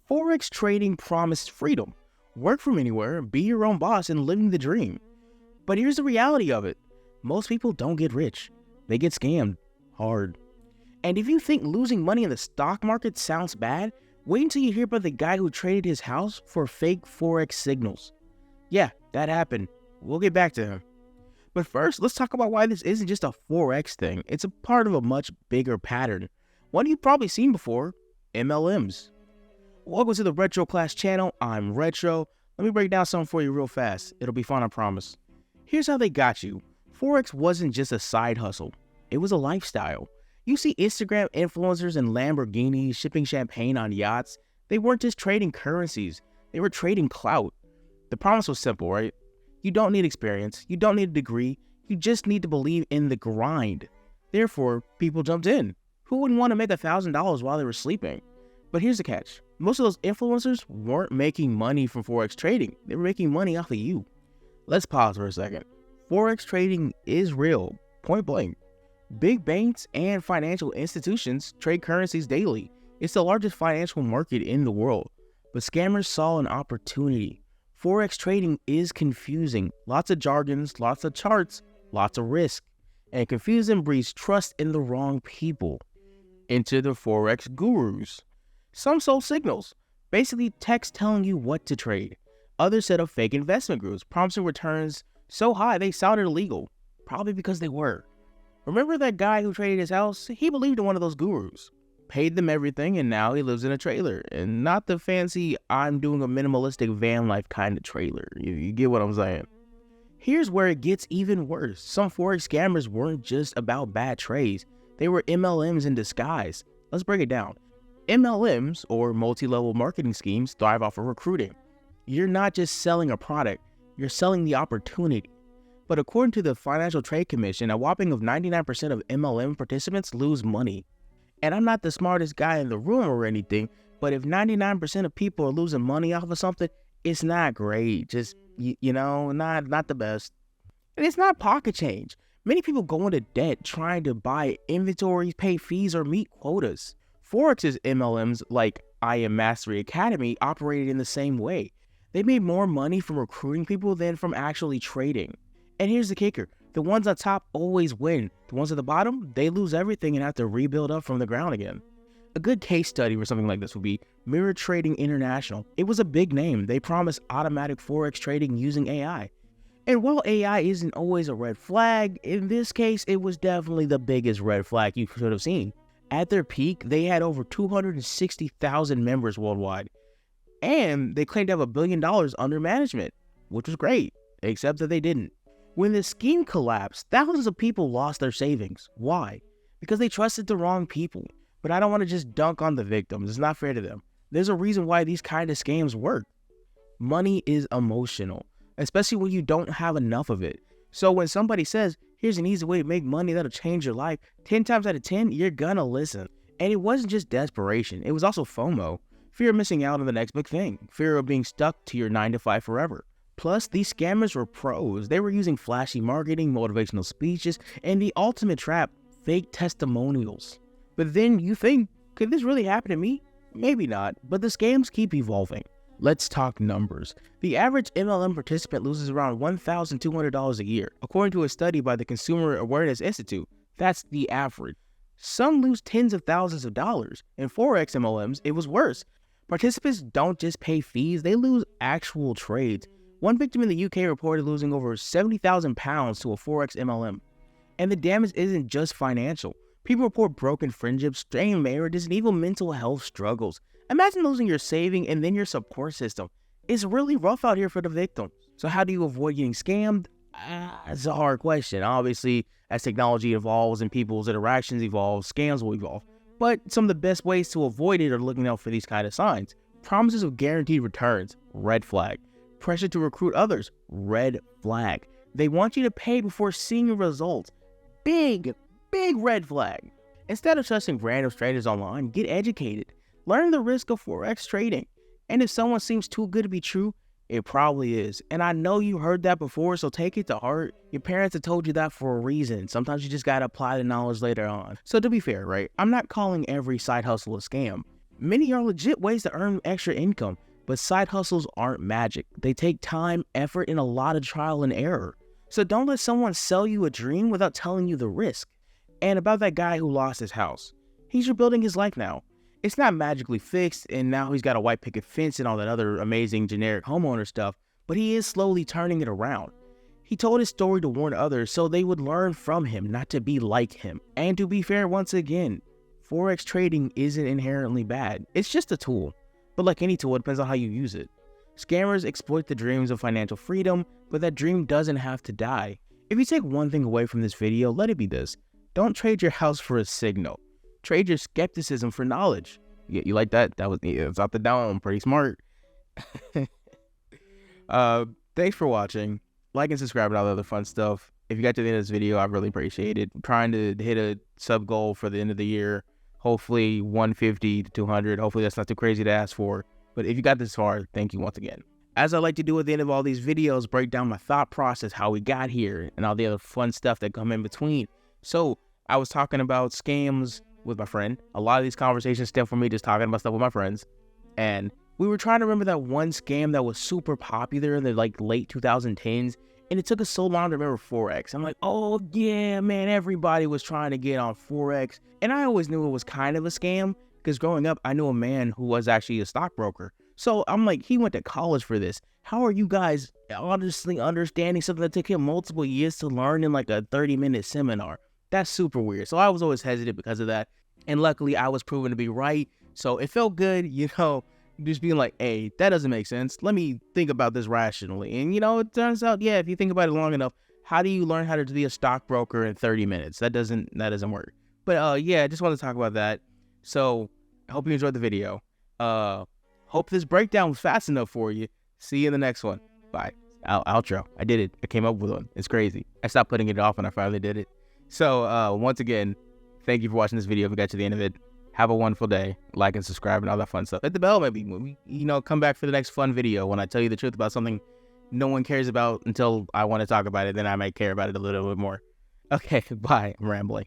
Forex trading promised freedom. Work from anywhere, be your own boss, and living the dream. But here's the reality of it. Most people don't get rich. They get scammed hard. And if you think losing money in the stock market sounds bad, wait until you hear about the guy who traded his house for fake Forex signals. Yeah, that happened. We'll get back to him. But first, let's talk about why this isn't just a Forex thing. It's a part of a much bigger pattern. One you've probably seen before, MLMs. Welcome to the Retro Class channel. I'm Retro. Let me break down something for you real fast. It'll be fun, I promise. Here's how they got you. Forex wasn't just a side hustle. It was a lifestyle. You see Instagram influencers and Lamborghinis shipping champagne on yachts. They weren't just trading currencies. They were trading clout. The promise was simple, right? You don't need experience. You don't need a degree. You just need to believe in the grind. Therefore, people jumped in. Who wouldn't want to make $1,000 while they were sleeping? But here's the catch. Most of those influencers weren't making money from Forex trading. They were making money off of you. Let's pause for a second. Forex trading is real, point blank. Big banks and financial institutions trade currencies daily. It's the largest financial market in the world. But scammers saw an opportunity. Forex trading is confusing. Lots of jargons, lots of charts, lots of risk. And confusion breeds trust in the wrong people. Enter the Forex gurus. Some sold signals, basically text telling you what to trade. Others set up fake investment groups, promising returns so high they sounded illegal, probably because they were. Remember that guy who traded his house? He believed in one of those gurus, paid them everything, and now he lives in a trailer. And not the fancy, I'm doing a minimalistic van life kind of trailer. You get what I'm saying? Here's where it gets even worse. Some Forex scammers weren't just about bad trades. They were MLMs in disguise. Let's break it down. MLMs, or multi-level marketing schemes, thrive off of recruiting. You're not just selling a product, you're selling the opportunity. But according to the Financial Trade Commission, a whopping of 99% of MLM participants lose money. And I'm not the smartest guy in the room or anything, but if 99% of people are losing money off of something, it's not great. Just, not the best. And it's not pocket change. Many people go into debt trying to buy inventories, pay fees, or meet quotas. Forex's MLMs, like Mastery Academy, operated in the same way. They made more money from recruiting people than from actually trading. And here's the kicker. The ones on top always win. The ones at the bottom, they lose everything and have to rebuild up from the ground again. A good case study for something like this would be Mirror Trading International. It was a big name. They promised automatic Forex trading using AI. And while AI isn't always a red flag, in this case, it was definitely the biggest red flag you could have seen. At their peak, they had over 260,000 members worldwide. And they claimed to have $1 billion under management, which was great, except that they didn't. When the scheme collapsed, thousands of people lost their savings. Why? Because they trusted the wrong people. But I don't want to just dunk on the victims. It's not fair to them. There's a reason why these kind of scams work. Money is emotional, especially when you don't have enough of it. So when somebody says, here's an easy way to make money that'll change your life, 10 times out of 10, you're gonna listen. And it wasn't just desperation. It was also FOMO. Fear of missing out on the next big thing. Fear of being stuck to your 9-to-5 forever. Plus, these scammers were pros. They were using flashy marketing, motivational speeches, and the ultimate trap, fake testimonials. But then you think, could this really happen to me? Maybe not, but the scams keep evolving. Let's talk numbers. The average MLM participant loses around $1,200 a year. According to a study by the Consumer Awareness Institute, that's the average. Some lose tens of thousands of dollars. In Forex MLMs, it was worse. Participants don't just pay fees, they lose actual trades. One victim in the UK reported losing over £70,000 to a Forex MLM. And the damage isn't just financial. People report broken friendships, strained marriages, and even mental health struggles. Imagine losing your saving and then your support system. It's really rough out here for the victim. So how do you avoid getting scammed? It's a hard question. Obviously, as technology evolves and people's interactions evolve, scams will evolve. But some of the best ways to avoid it are looking out for these kind of signs. Promises of guaranteed returns, red flag. Pressure to recruit others, red flag. They want you to pay before seeing results. Big red flag. Instead of trusting random strangers online, get educated. Learn the risk of Forex trading. And if someone seems too good to be true, it probably is. And I know you heard that before, so take it to heart. Your parents have told you that for a reason. Sometimes you just gotta apply the knowledge later on. So to be fair, right, I'm not calling every side hustle a scam. Many are legit ways to earn extra income, but side hustles aren't magic. They take time, effort, and a lot of trial and error. So don't let someone sell you a dream without telling you the risk. And about that guy who lost his house, he's rebuilding his life now. It's not magically fixed, and now he's got a white picket fence and all that other amazing generic homeowner stuff, but he is slowly turning it around. He told his story to warn others so they would learn from him, not to be like him. And to be fair, once again, Forex trading isn't inherently bad. It's just a tool. But like any tool, it depends on how you use it. Scammers exploit the dreams of financial freedom, but that dream doesn't have to die. If you take one thing away from this video, let it be this. Don't trade your house for a signal. Trade your skepticism for knowledge. You like that? It's out the dome. Pretty smart. Thanks for watching. Like and subscribe and all the other fun stuff. If you got to the end of this video, I really appreciate it. I'm trying to hit a sub goal for the end of the year. Hopefully 150 to 200. Hopefully that's not too crazy to ask for. But if you got this far, thank you once again. As I like to do at the end of all these videos, break down my thought process, how we got here, and all the other fun stuff that come in between. So I was talking about scams with my friend. A lot of these conversations stem from me just talking about stuff with my friends. And we were trying to remember that one scam that was super popular in the late 2010s. And it took us so long to remember Forex. I'm like, oh yeah, man, everybody was trying to get on Forex. And I always knew it was kind of a scam because growing up, I knew a man who was actually a stockbroker. So I'm like, he went to college for this. How are you guys honestly understanding something that took him multiple years to learn in like a 30-minute seminar? That's super weird. So I was always hesitant because of that. And luckily, I was proven to be right. So it felt good, just being like, hey, that doesn't make sense. Let me think about this rationally. And, it turns out, yeah, if you think about it long enough, how do you learn how to be a stockbroker in 30 minutes? That doesn't work. But, yeah, I just want to talk about that. So I hope you enjoyed the video. Hope this breakdown was fast enough for you. See you in the next one. Bye. Outro. I did it. I came up with one. It's crazy. I stopped putting it off when I finally did it. So, once again, thank you for watching this video. If you got to the end of it, have a wonderful day. Like and subscribe and all that fun stuff. Hit the bell maybe. Come back for the next fun video when I tell you the truth about something no one cares about until I want to talk about it. Then I might care about it a little bit more. Okay, bye. I'm rambling.